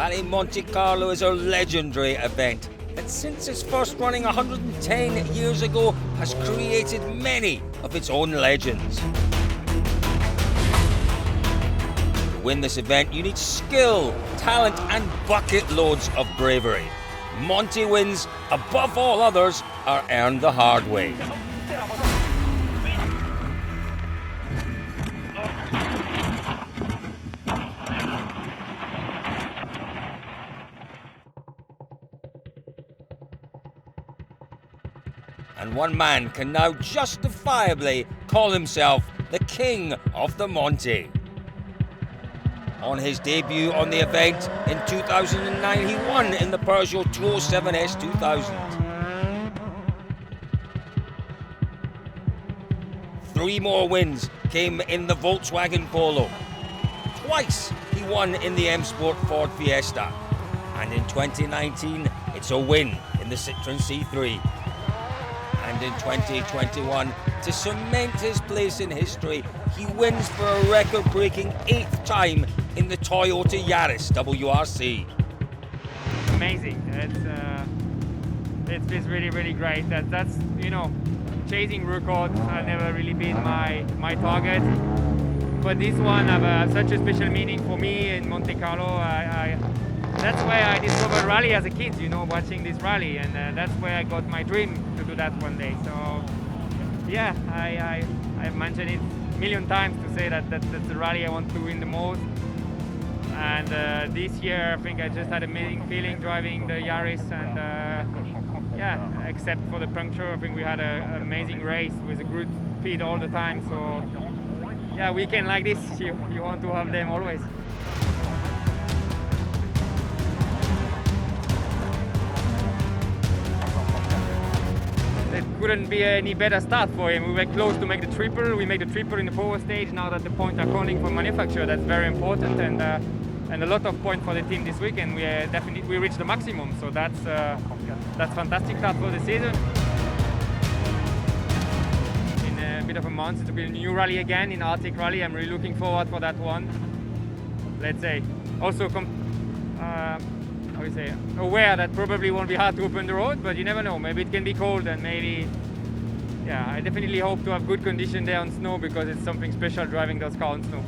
Rally Monte Carlo is a legendary event that since its first running 110 years ago has created many of its own legends. To win this event you need skill, talent and bucket loads of bravery. Monte wins, above all others, are earned the hard way. And one man can now justifiably call himself the king of the Monte. On his debut on the event in 2009, he won in the Peugeot 207S 2000. 3 more wins came in the Volkswagen Polo. Twice he won in the M Sport Ford Fiesta. And in 2019, it's a win in the Citroën C3. And in 2021, to cement his place in history, he wins for a record-breaking 8th time in the Toyota Yaris WRC. Amazing. It's really, really great. That's chasing records has never really been my target. But this one have such a special meaning for me in Monte Carlo. That's where I discovered rally as a kid, watching this rally, and that's where I got my dream to do that one day. So, yeah, I've mentioned it a million times to say that's the rally I want to win the most. And this year, I think I just had an amazing feeling driving the Yaris, and yeah, except for the puncture, I think we had an amazing race with a good speed all the time. So, yeah, weekend like this, you want to have them always. It couldn't be any better start for him. We were close to make the triple. We made the triple in the power stage. Now that the points are counting for manufacturer, that's very important, and a lot of points for the team this weekend. We reached the maximum, so that's fantastic start for the season. In a bit of a month, it'll be a new rally again in Arctic Rally. I'm really looking forward for that one. Let's say also aware that probably won't be hard to open the road, but you never know. Maybe it can be cold, and maybe, yeah, I definitely hope to have good condition there on snow, because it's something special driving those cars on snow.